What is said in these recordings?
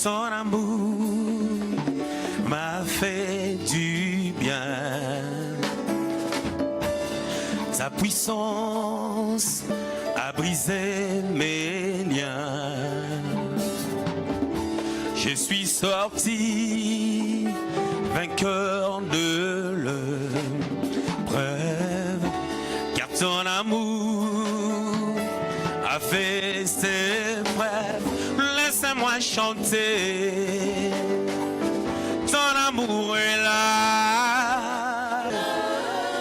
Son amour m'a fait du bien. Sa puissance a brisé mes liens. Je suis sorti vainqueur de l'épreuve, car ton amour a fait ses preuves. Laisse-moi chanter, ton amour est là.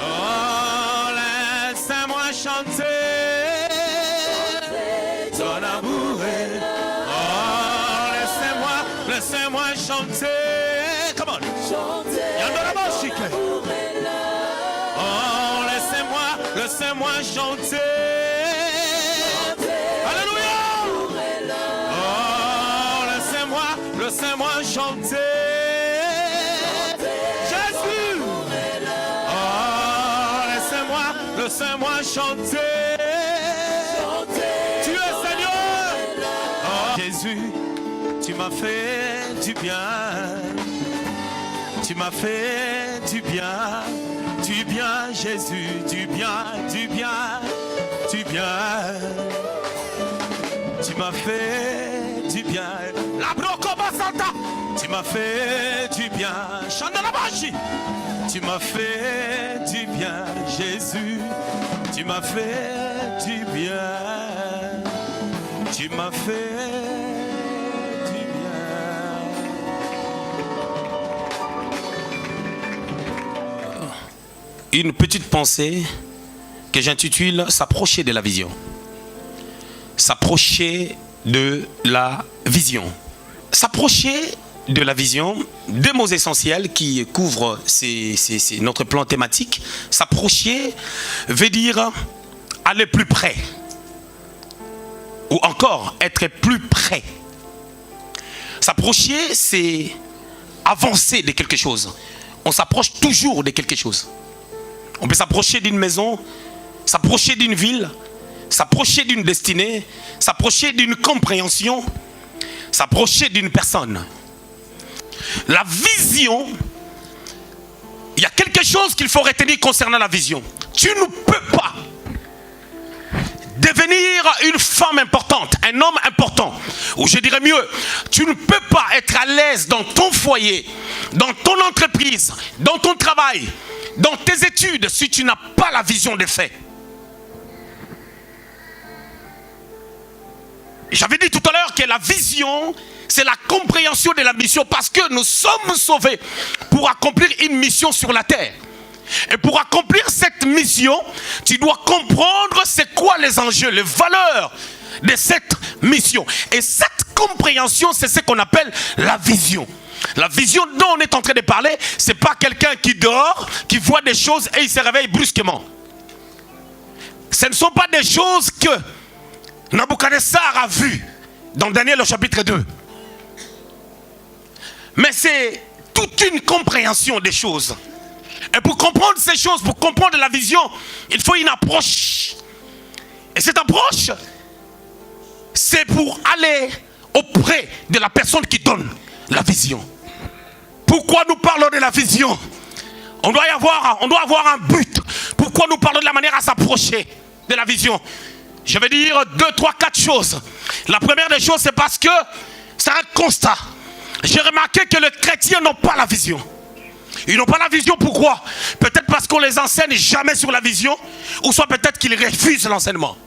Oh, laisse-moi chanter, ton amour est là. Oh, laissez-moi chanter. Come on. Oh, laissez-moi chanter. Alléluia. Oh, laissez-moi chanter. Jésus. Oh, laissez-moi chanter. Tu es Seigneur. Oh, Jésus, tu m'as fait du bien. Tu m'as fait du bien. Du bien, Jésus, du bien, du bien, du bien. Tu m'as fait du bien. La brocoba santa. Tu m'as fait du bien. Chante la magie. Tu m'as fait du bien, Jésus. Tu m'as fait du bien. Tu m'as fait du bien. Une petite pensée que j'intitule s'approcher de la vision. S'approcher de la vision. S'approcher de la vision, deux mots essentiels qui couvrent notre plan thématique. S'approcher veut dire aller plus près. Ou encore être plus près. S'approcher, c'est avancer de quelque chose. On s'approche toujours de quelque chose. On peut s'approcher d'une maison, s'approcher d'une ville, s'approcher d'une destinée, s'approcher d'une compréhension, s'approcher d'une personne. La vision, il y a quelque chose qu'il faut retenir concernant la vision. Tu ne peux pas devenir une femme importante, un homme important, ou je dirais mieux, tu ne peux pas être à l'aise dans ton foyer, dans ton entreprise, dans ton travail, dans tes études, si tu n'as pas la vision des faits. J'avais dit tout à l'heure que la vision, c'est la compréhension de la mission, parce que nous sommes sauvés pour accomplir une mission sur la terre. Et pour accomplir cette mission, tu dois comprendre c'est quoi les enjeux, les valeurs de cette mission. Et cette compréhension, c'est ce qu'on appelle la vision. La vision dont on est en train de parler, c'est pas quelqu'un qui dort, qui voit des choses et il se réveille brusquement. Ce ne sont pas des choses que Nabuchodonosor a vues dans Daniel au chapitre 2. Mais c'est toute une compréhension des choses. Et pour comprendre ces choses, pour comprendre la vision, il faut une approche. Et cette approche, c'est pour aller auprès de la personne qui donne la vision. Pourquoi nous parlons de la vision? On doit avoir un but. Pourquoi nous parlons de la manière à s'approcher de la vision? Je vais dire 2, 3, 4 choses. La première des choses, c'est parce que c'est un constat. J'ai remarqué que les chrétiens n'ont pas la vision. Ils n'ont pas la vision, pourquoi? Peut-être parce qu'on les enseigne jamais sur la vision, ou soit peut-être qu'ils refusent l'enseignement.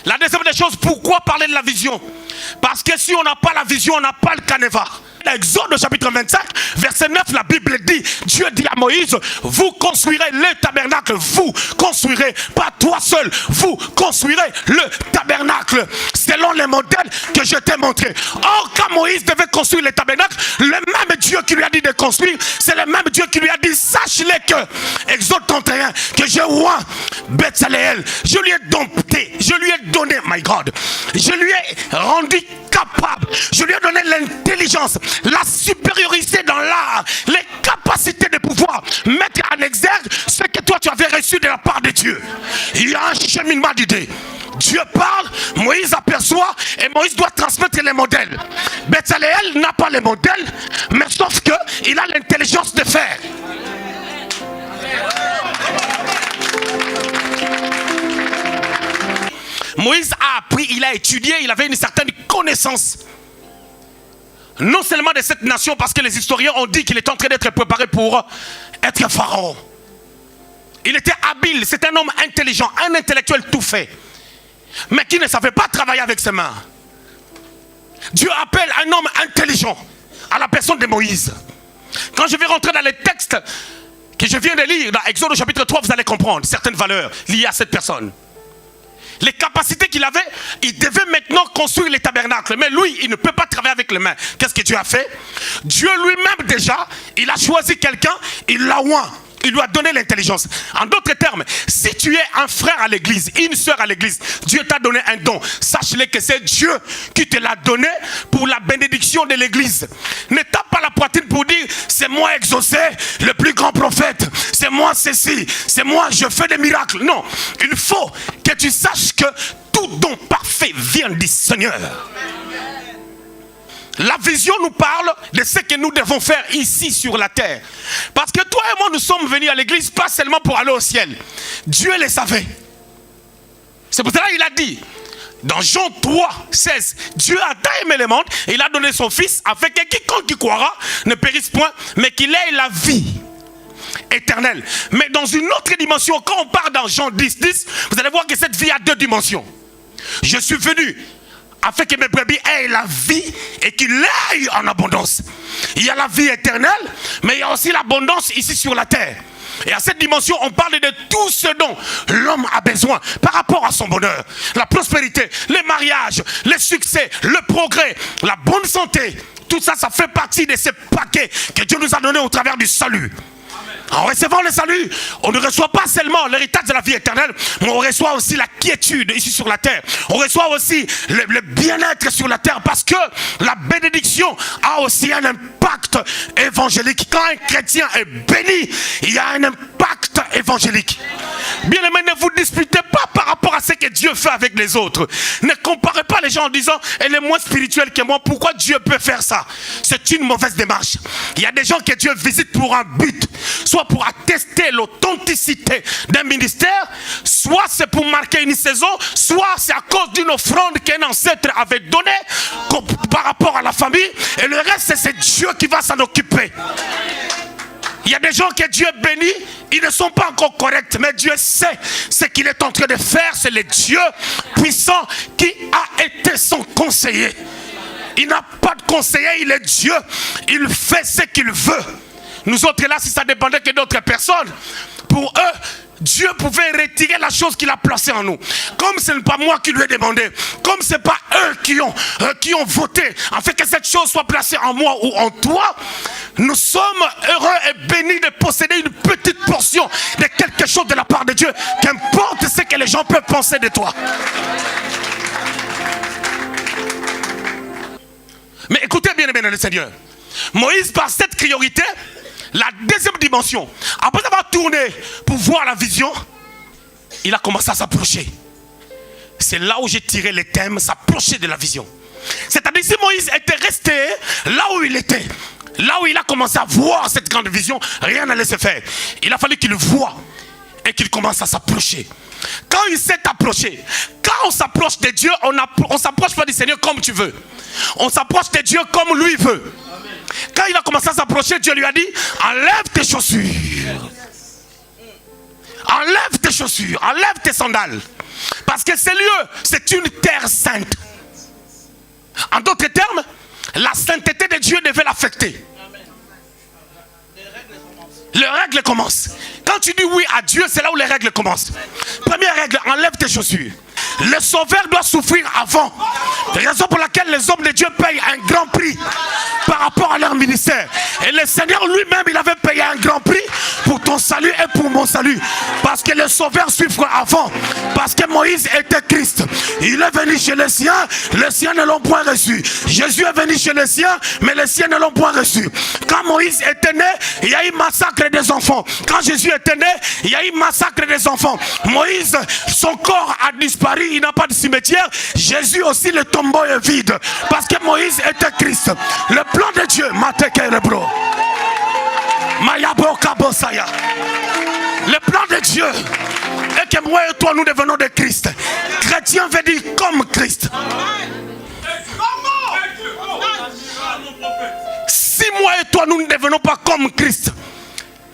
La deuxième des choses, pourquoi parler de la vision? Parce que si on n'a pas la vision, on n'a pas le canevas. Exode chapitre 25, verset 9, la Bible dit, Dieu dit à Moïse, vous construirez le tabernacle, vous construirez, pas toi seul, vous construirez le tabernacle, selon les modèles que je t'ai montrés. Or, quand Moïse devait construire le tabernacle, le même Dieu qui lui a dit de construire, c'est le même Dieu qui lui a dit, sache-le que, Exode 31, que j'ai oint Bethsaléel, je lui ai dompté, je lui ai donné, my God, je lui ai rendu capable, je lui ai donné l'intelligence, la supériorité dans l'art, les capacités de pouvoir dois mettre en exergue ce que toi tu avais reçu de la part de Dieu. Il y a un cheminement d'idées. Dieu parle, Moïse aperçoit et Moïse doit transmettre les modèles. Bezaleel n'a pas les modèles, mais sauf qu'il a l'intelligence de faire. Moïse a appris, il a étudié, il avait une certaine connaissance. Non seulement de cette nation, parce que les historiens ont dit qu'il était en train d'être préparé pour être pharaon. Il était habile, c'est un homme intelligent, un intellectuel tout fait, mais qui ne savait pas travailler avec ses mains. Dieu appelle un homme intelligent à la personne de Moïse. Quand je vais rentrer dans les textes que je viens de lire, dans Exode au chapitre 3, vous allez comprendre certaines valeurs liées à cette personne. Les capacités qu'il avait, il devait maintenant construire les tabernacles. Mais lui, il ne peut pas travailler avec les mains. Qu'est-ce que Dieu a fait? Dieu lui-même déjà, il a choisi quelqu'un, il l'a oint. Il lui a donné l'intelligence. En d'autres termes, si tu es un frère à l'église, une soeur à l'église, Dieu t'a donné un don. Sache-le que c'est Dieu qui te l'a donné pour la bénédiction de l'église. Ne tape pas la poitrine pour dire c'est moi exaucé, le plus grand prophète. C'est moi ceci, c'est moi je fais des miracles. Non, il faut que tu saches que tout don parfait vient du Seigneur. La vision nous parle de ce que nous devons faire ici sur la terre. Parce que toi et moi, nous sommes venus à l'église pas seulement pour aller au ciel. Dieu le savait. C'est pour cela qu'il a dit, dans Jean 3, 16, Dieu a tant aimé le monde, et il a donné son fils, afin que quiconque qui croira ne périsse point, mais qu'il ait la vie éternelle. Mais dans une autre dimension, quand on part dans Jean 10, 10, vous allez voir que cette vie a deux dimensions. Je suis venu afin que mes brebis aient la vie et qu'ils l'aient en abondance. Il y a la vie éternelle, mais il y a aussi l'abondance ici sur la terre. Et à cette dimension, on parle de tout ce dont l'homme a besoin par rapport à son bonheur. La prospérité, les mariages, les succès, le progrès, la bonne santé. Tout ça, ça fait partie de ces paquets que Dieu nous a donnés au travers du salut. En recevant le salut, on ne reçoit pas seulement l'héritage de la vie éternelle, mais on reçoit aussi la quiétude ici sur la terre. On reçoit aussi le bien-être sur la terre, parce que la bénédiction a aussi un impact évangélique. Quand un chrétien est béni, il y a un impact évangélique. Bien aimé, ne vous disputez pas par rapport à ce que Dieu fait avec les autres. Ne comparez pas les gens en disant elle est moins spirituelle que moi, pourquoi Dieu peut faire ça? C'est une mauvaise démarche. Il y a des gens que Dieu visite pour un but, soit pour attester l'authenticité d'un ministère, soit c'est pour marquer une saison, soit c'est à cause d'une offrande qu'un ancêtre avait donnée par rapport à la famille, et le reste c'est Dieu qui va s'en occuper. Il y a des gens que Dieu bénit, ils ne sont pas encore corrects, mais Dieu sait ce qu'il est en train de faire. C'est le Dieu puissant qui a été son conseiller. Il n'a pas de conseiller, il est Dieu, il fait ce qu'il veut. Nous autres là, si ça dépendait que d'autres personnes, pour eux, Dieu pouvait retirer la chose qu'il a placée en nous. Comme ce n'est pas moi qui lui ai demandé, comme ce n'est pas eux qui ont voté afin que cette chose soit placée en moi ou en toi, nous sommes heureux et bénis de posséder une petite portion de quelque chose de la part de Dieu, qu'importe ce que les gens peuvent penser de toi. Mais écoutez bien dans le Seigneur, Moïse, par cette priorité, la deuxième dimension, après avoir tourné pour voir la vision, il a commencé à s'approcher. C'est là où j'ai tiré les thèmes, s'approcher de la vision. C'est-à-dire, si Moïse était resté là où il était, là où il a commencé à voir cette grande vision, rien n'allait se faire. Il a fallu qu'il voie et qu'il commence à s'approcher. Quand il s'est approché, quand on s'approche de Dieu, on ne s'approche pas du Seigneur comme tu veux. On s'approche de Dieu comme lui veut. Quand il a commencé à s'approcher, Dieu lui a dit, enlève tes chaussures. Enlève tes chaussures, enlève tes sandales. Parce que ce lieu, c'est une terre sainte. En d'autres termes, la sainteté de Dieu devait l'affecter. Les règles commencent. Quand tu dis oui à Dieu, c'est là où les règles commencent. Première règle, enlève tes chaussures. Le sauveur doit souffrir avant. Raison pour laquelle les hommes de Dieu payent un grand prix par rapport à leur ministère. Et le Seigneur lui-même, il avait payé un grand prix pour ton salut et pour mon salut. Parce que les sauveurs suivent avant. Parce que Moïse était Christ. Il est venu chez les siens ne l'ont point reçu. Jésus est venu chez les siens, mais les siens ne l'ont point reçu. Quand Moïse était né, il y a eu massacre des enfants. Quand Jésus était né, il y a eu massacre des enfants. Moïse, son corps a disparu, il n'a pas de cimetière. Jésus aussi, le tombeau est vide. Parce que Moïse était Christ. Le plan de Dieu, le plan de Dieu est que moi et toi nous devenons de Christ. Chrétien veut dire comme Christ. Si moi et toi nous ne devenons pas comme Christ,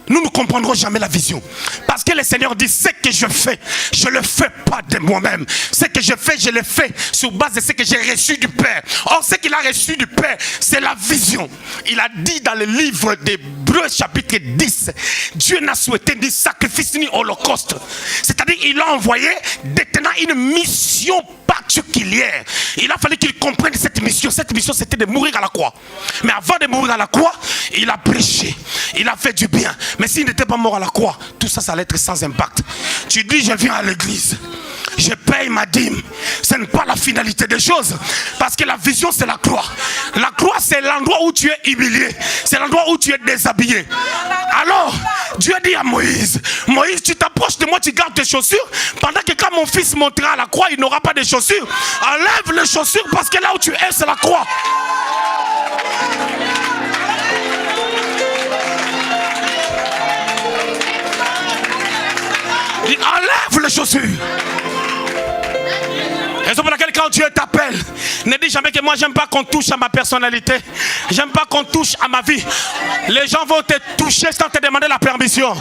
nous ne comprendrons jamais la vision. Parce que le Seigneur dit, ce que je fais, je ne le fais pas de moi-même. Ce que je fais, je le fais sur base de ce que j'ai reçu du Père. Or, ce qu'il a reçu du Père, c'est la vision. Il a dit dans le livre d'Hébreux chapitre 10, Dieu n'a souhaité ni sacrifice ni holocauste. C'est-à-dire qu'il a envoyé détenant une mission particulière. Il a fallu qu'il comprenne cette mission. Cette mission, c'était de mourir à la croix. Mais avant de mourir à la croix, il a prêché. Il a fait du bien. Mais s'il n'était pas mort à la croix, tout ça, ça allait être sans impact. Tu dis, je viens à l'église, je paye ma dîme. Ce n'est pas la finalité des choses. Parce que la vision, c'est la croix. La croix, c'est l'endroit où tu es humilié. C'est l'endroit où tu es déshabillé. Alors, Dieu dit à Moïse, Moïse, tu t'approches de moi, tu gardes tes chaussures. Pendant que quand mon fils montera à la croix, il n'aura pas de chaussures. Enlève les chaussures parce que là où tu es, c'est la croix. Il enlève les chaussures. Raison pour laquelle quand Dieu t'appelle, ne dis jamais que moi j'aime pas qu'on touche à ma personnalité. J'aime pas qu'on touche à ma vie. Les gens vont te toucher sans te demander la permission.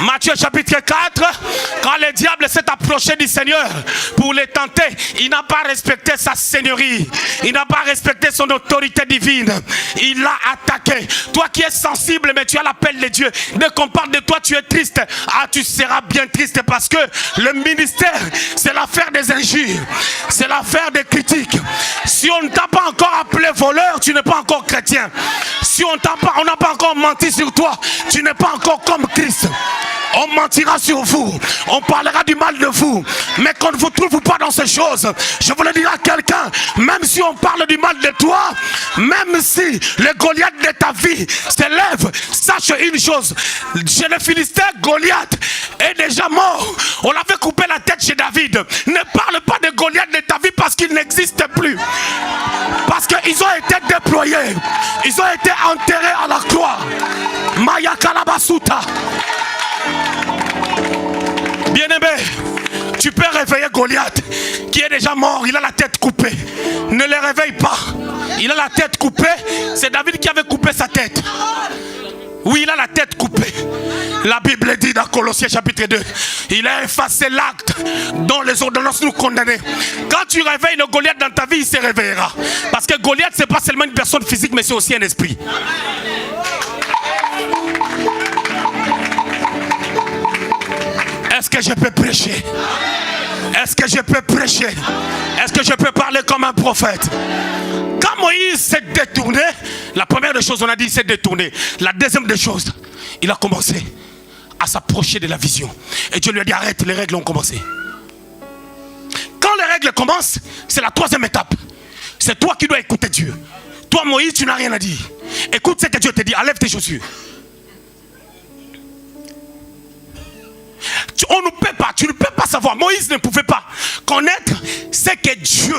Matthieu chapitre 4, quand le diable s'est approché du Seigneur pour le tenter, il n'a pas respecté sa seigneurie. Il n'a pas respecté son autorité divine. Il l'a attaqué. Toi qui es sensible, mais tu as l'appel de Dieu. Dès qu'on parle de toi, tu es triste. Ah, tu seras bien triste parce que le ministère, c'est l'affaire des injures. C'est l'affaire des critiques. Si on ne t'a pas encore appelé voleur, tu n'es pas encore chrétien. Si on n'a pas encore menti sur toi, tu n'es pas encore comme Christ. On mentira sur vous, on parlera du mal de vous, mais qu'on ne vous trouve pas dans ces choses. Je voulais dire à quelqu'un, même si on parle du mal de toi, même si le Goliath de ta vie s'élève, sache une chose, chez le Philistin, Goliath est déjà mort. On l'avait coupé la tête chez David. Ne parle pas de Goliath de ta vie parce qu'il n'existe plus. Parce qu'ils ont été déployés, ils ont été enterrés à la croix. Maya Kalabasuta. Bien-aimé, tu peux réveiller Goliath qui est déjà mort, il a la tête coupée. Ne le réveille pas. Il a la tête coupée. C'est David qui avait coupé sa tête. Oui, il a la tête coupée. La Bible dit dans Colossiens chapitre 2, il a effacé l'acte dont les ordonnances nous condamnaient. Quand tu réveilles le Goliath dans ta vie, il se réveillera. Parce que Goliath, c'est pas seulement une personne physique, mais c'est aussi un esprit. Est-ce que je peux prêcher? Est-ce que je peux prêcher? Est-ce que je peux parler comme un prophète? Quand Moïse s'est détourné, la première des choses, on a dit, il s'est détourné. La deuxième des choses, il a commencé à s'approcher de la vision. Et Dieu lui a dit, arrête, les règles ont commencé. Quand les règles commencent, c'est la troisième étape. C'est toi qui dois écouter Dieu. Toi, Moïse, tu n'as rien à dire. Écoute ce que Dieu te dit, enlève tes chaussures. Tu ne peux pas savoir. Moïse ne pouvait pas connaître ce que Dieu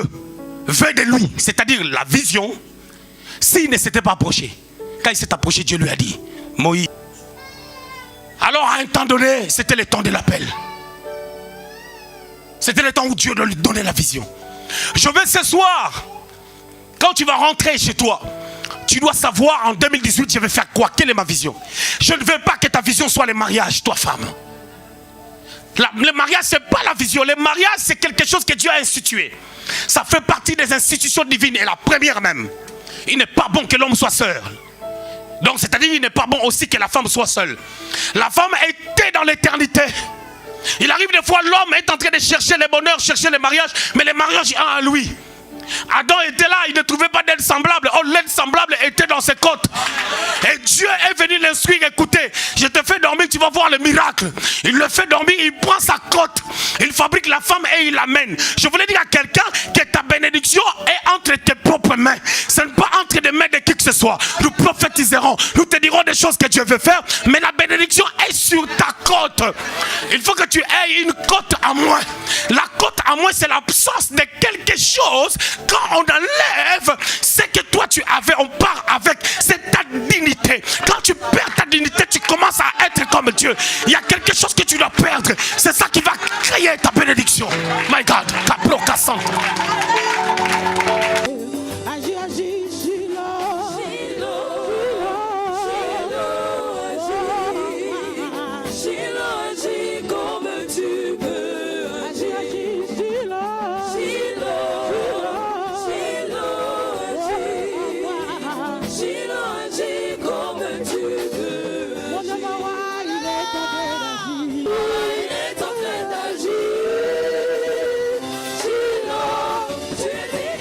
veut de lui, c'est-à-dire la vision, s'il ne s'était pas approché. Quand il s'est approché, Dieu lui a dit, Moïse. Alors à un temps donné, c'était le temps de l'appel. C'était le temps où Dieu doit lui donner la vision. Je veux ce soir, quand tu vas rentrer chez toi, tu dois savoir en 2018, je vais faire quoi? Quelle est ma vision? Je ne veux pas que ta vision soit le mariage, toi femme. Le mariage, ce n'est pas la vision. Le mariage, c'est quelque chose que Dieu a institué. Ça fait partie des institutions divines. Et la première même. Il n'est pas bon que l'homme soit seul. Donc, c'est-à-dire qu'il n'est pas bon aussi que la femme soit seule. La femme était dans l'éternité. Il arrive des fois, l'homme est en train de chercher le bonheur, chercher le mariage. Mais le mariage est à lui. Adam était là, il ne trouvait pas d'aide semblable. Oh, l'aide semblable était dans ses côtes. Et Dieu est venu l'instruire. Écoutez, je te fais dormir, tu vas voir le miracle. Il le fait dormir, il prend sa côte. Il fabrique la femme et il l'amène. Je voulais dire à quelqu'un que ta bénédiction est entre tes propres mains. Ce n'est pas entre les mains de qui que ce soit. Nous prophétiserons, nous te dirons des choses que Dieu veut faire, mais la bénédiction est sur ta côte. Il faut que tu aies une côte à moins. La côte à moins, c'est l'absence de quelque chose. Quand on enlève ce que toi tu avais, on part avec. C'est ta dignité. Quand tu perds ta dignité, tu commences à être comme Dieu. Il y a quelque chose que tu dois perdre. C'est ça qui va créer ta bénédiction. My God, Caplo Cassant. Tu es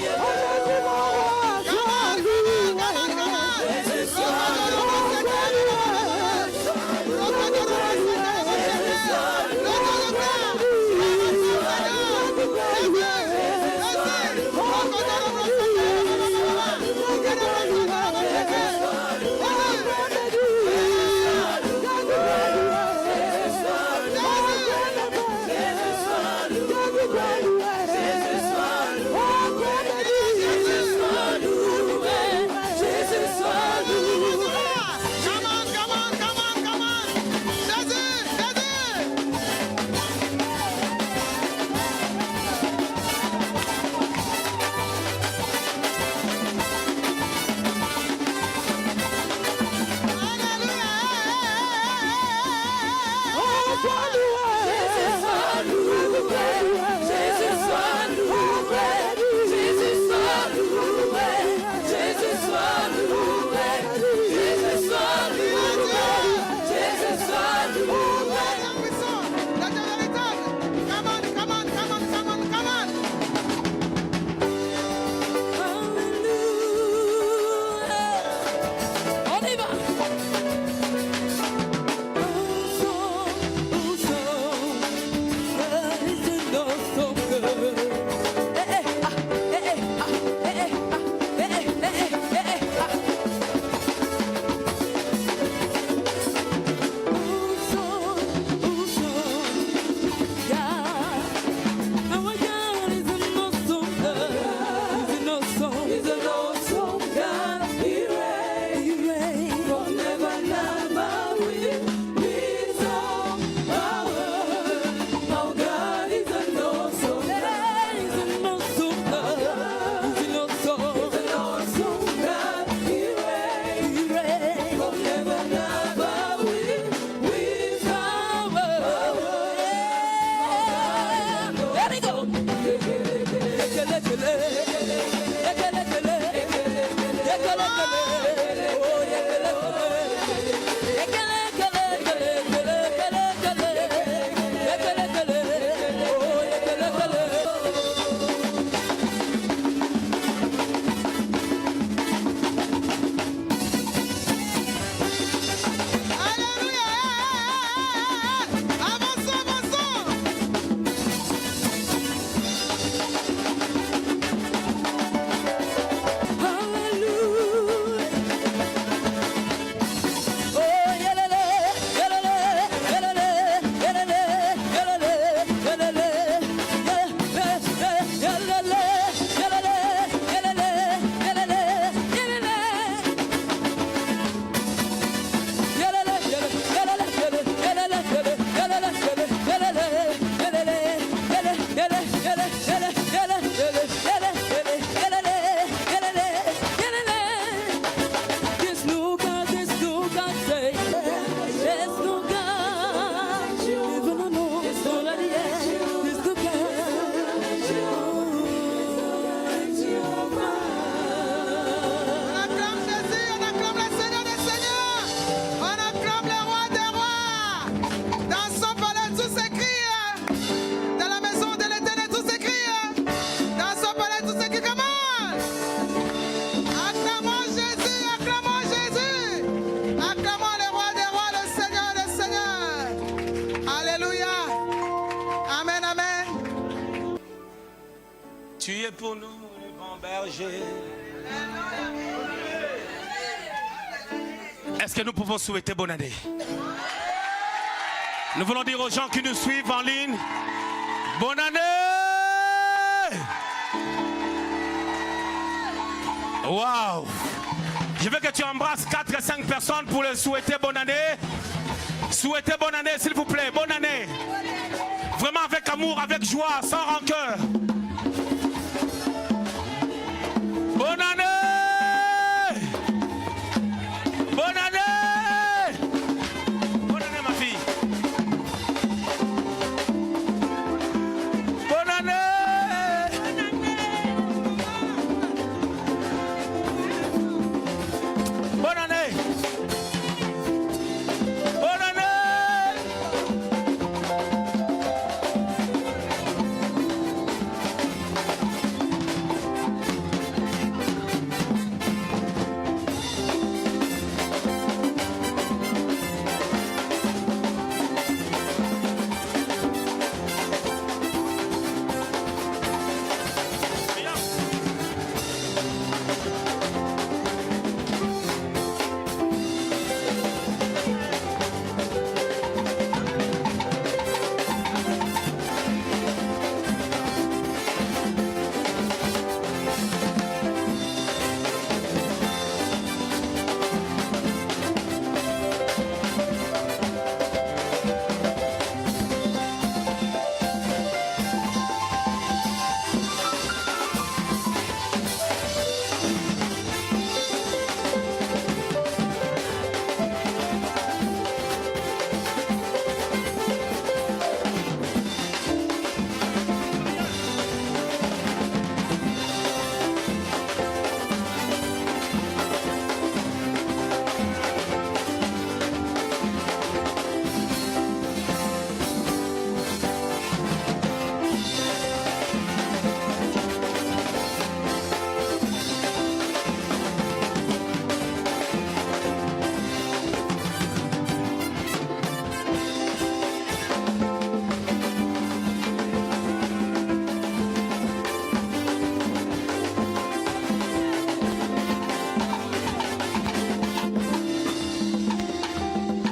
Tu es pour nous le grand berger. Est-ce que nous pouvons souhaiter bonne année? Nous voulons dire aux gens qui nous suivent en ligne, bonne année! Waouh! Je veux que tu embrasses 4 et 5 personnes pour leur souhaiter bonne année. Souhaitez bonne année, s'il vous plaît. Bonne année. Vraiment avec amour, avec joie, sans rancœur. Bonne année! Bonne année! Bonne année, ma fille. Bonne année! Bonne année! Bonne année!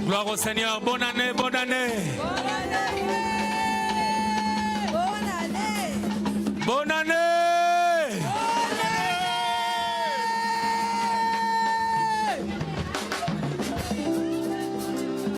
Gloire au Seigneur. Bonne année, bonne année. Bonne année. Bonne année. Bonne année.